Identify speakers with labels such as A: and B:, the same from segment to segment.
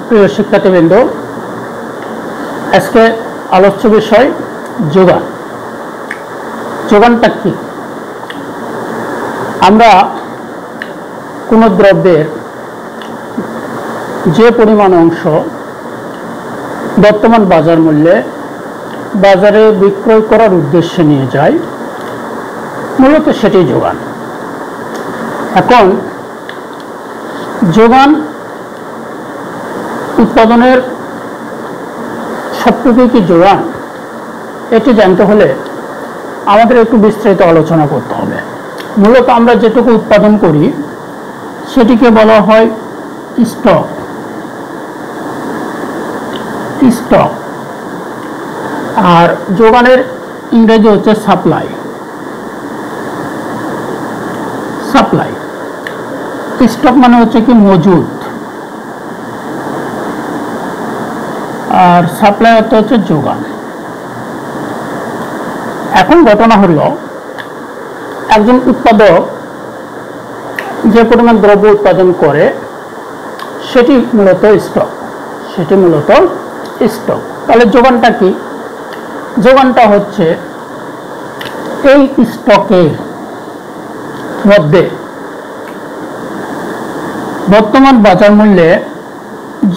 A: প্রিয় শিক্ষার্থীবৃন্দ, আজকে আলোচ্য বিষয় যোগান। যোগানটা কি? আমরা কোনো দ্রব্যের যে পরিমাণ অংশ বর্তমান বাজার মূল্যে বাজারে বিক্রয় করার উদ্দেশ্যে নিয়ে যাই, মূলত সেটি যোগান। এখন যোগান উৎপাদনের সবটুকুই কি যোগান? এটি জানতে হলে আমাদের একটু বিস্তারিত আলোচনা করতে হবে। মূলত আমরা যেটুকু উৎপাদন করি সেটিকে বলা হয় স্টক। স্টক আর যোগানের ইংরেজি হচ্ছে সাপ্লাই। সাপ্লাই স্টক মানে হচ্ছে কি মজুদ, আর সাপ্লাই অর্থ হচ্ছে যোগান। এখন ঘটনা হলো, একজন উৎপাদক যে পরিমাণ দ্রব্য উৎপাদন করে সেটি মূলত স্টক। সেটি মূলত স্টক। তাহলে যোগানটা কি? যোগানটা হচ্ছে এই স্টকের মধ্যে বর্তমান বাজার মূল্যে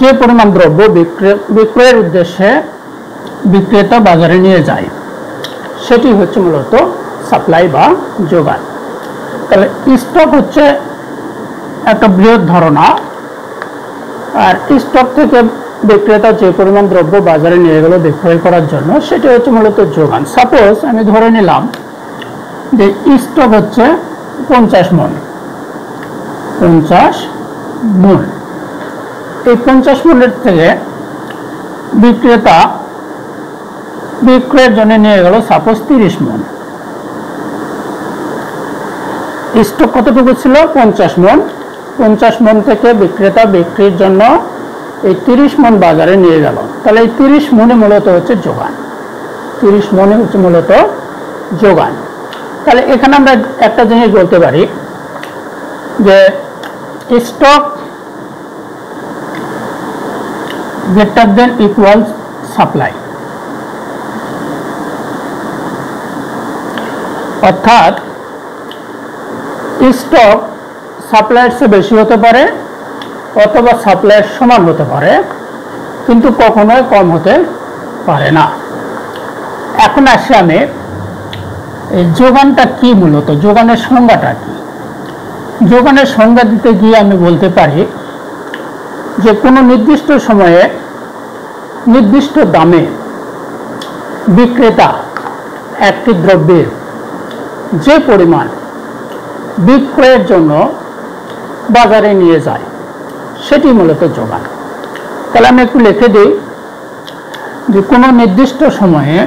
A: যে পরিমাণ দ্রব্য বিক্রয়ের উদ্দেশ্যে বিক্রেতা বাজারে নিয়ে যায়, সেটি হচ্ছে মূলত সাপ্লাই বা যোগান। তাহলে স্টক হচ্ছে একটা বৃহৎ ধারণা, আর স্টক থেকে বিক্রেতা যে পরিমাণ দ্রব্য বাজারে নিয়ে গেল বিক্রয় করার জন্য, সেটি হচ্ছে মূলত যোগান। সাপোজ আমি ধরে নিলাম যে স্টক হচ্ছে 50 মণ। 50 মণ। এই 50 মণের থেকে বিক্রেতা বিক্রয়ের জন্য নিয়ে গেল সাপোজ 30 মণ। স্টক কতটুকু ছিল? 50 মণ। 50 মণ থেকে বিক্রেতা বিক্রির জন্য এই 30 মণ বাজারে নিয়ে গেল। তাহলে এই 30 মণে মূলত হচ্ছে যোগান। 30 মণে হচ্ছে মূলত যোগান। তাহলে এখানে আমরা একটা জিনিস বলতে পারি যে stock greater than equals supply. অর্থাৎ স্টক সাপ্লাইয়ের চেয়ে বেশি হতে পারে অথবা সাপ্লাইয়ের সমান হতে পারে, কিন্তু কখনোই কম হতে পারে না। এখন আসি আমি এই যোগানটা কি, মূলত যোগানের সংজ্ঞাটা কি। যোগানের সংজ্ঞা দিতে গিয়ে আমি বলতে পারি যে কোনো নির্দিষ্ট সময়ে নির্দিষ্ট দামে বিক্রেতা একটি দ্রব্যের যে পরিমাণ বিক্রয়ের জন্য বাজারে নিয়ে যায়, সেটি মূলত যোগান। তাহলে আমি একটু লিখে দিই যে কোনো নির্দিষ্ট সময়ে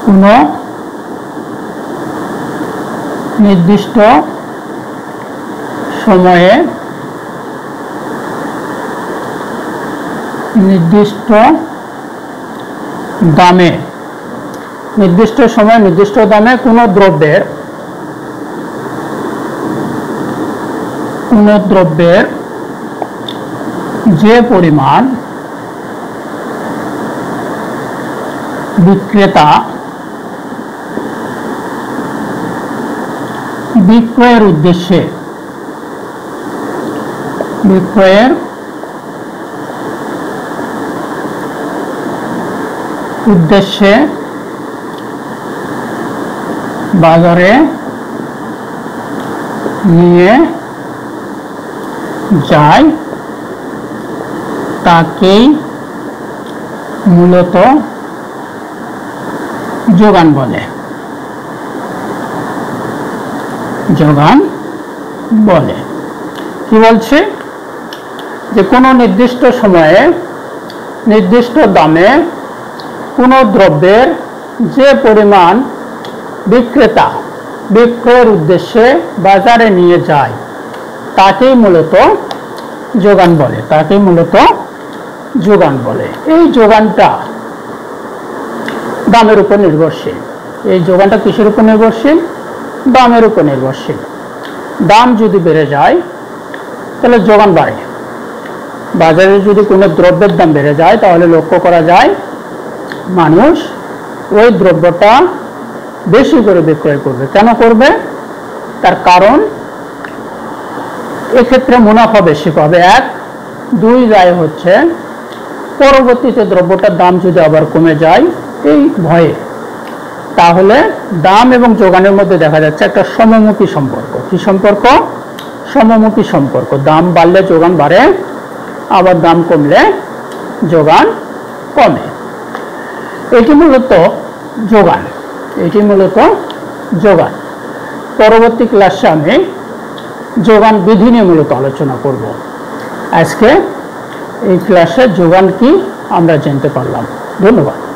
A: কোনো নির্দিষ্ট সময়ে নির্দিষ্ট দামে, নির্দিষ্ট সময়ে নির্দিষ্ট দামে কোনো দ্রব্যের যে পরিমাণ বিক্রেতা বিক্রয়ের উদ্দেশ্যে বাজারে নিয়ে যায়, তাকেই মূলত যোগান বলে। যোগান বলে। কি বলছে? যে কোনো নির্দিষ্ট সময়ে নির্দিষ্ট দামে কোনো দ্রব্যের যে পরিমাণ বিক্রেতা বিক্রয়ের উদ্দেশ্যে বাজারে নিয়ে যায়, তাকেই মূলত যোগান বলে। তাকেই মূলত যোগান বলে। এই যোগানটা দামের উপর নির্ভরশীল। এই যোগানটা কিসের উপর নির্ভরশীল? দামের উপর নির্ভরশীল। দাম যদি বেড়ে যায় তাহলে যোগান বাড়ে। বাজারে যদি কোনো দ্রব্যের দাম বেড়ে যায় তাহলে লক্ষ্য করা যায় মানুষ ওই দ্রব্যটা বেশি করে বিক্রয় করবে। কেন করবে? তার কারণ এক্ষেত্রে মুনাফা বেশি পাবে, এক। দুই যায় হচ্ছে পরবর্তীতে দ্রব্যটার দাম যদি আবার কমে যায় এই ভয়ে। তাহলে দাম এবং যোগানের মধ্যে দেখা যাচ্ছে একটা সমমুখী সম্পর্ক। কি সম্পর্ক? সমমুখী সম্পর্ক। দাম বাড়লে যোগান বাড়ে, আবার দাম কমলে যোগান কমে। এটি মূলত যোগান। এটি মূলত যোগান। পরবর্তী ক্লাসে আমি যোগান বিধি নিয়ে মূলত আলোচনা করব। আজকে এই ক্লাসে যোগান কি আমরা জানতে পারলাম। ধন্যবাদ।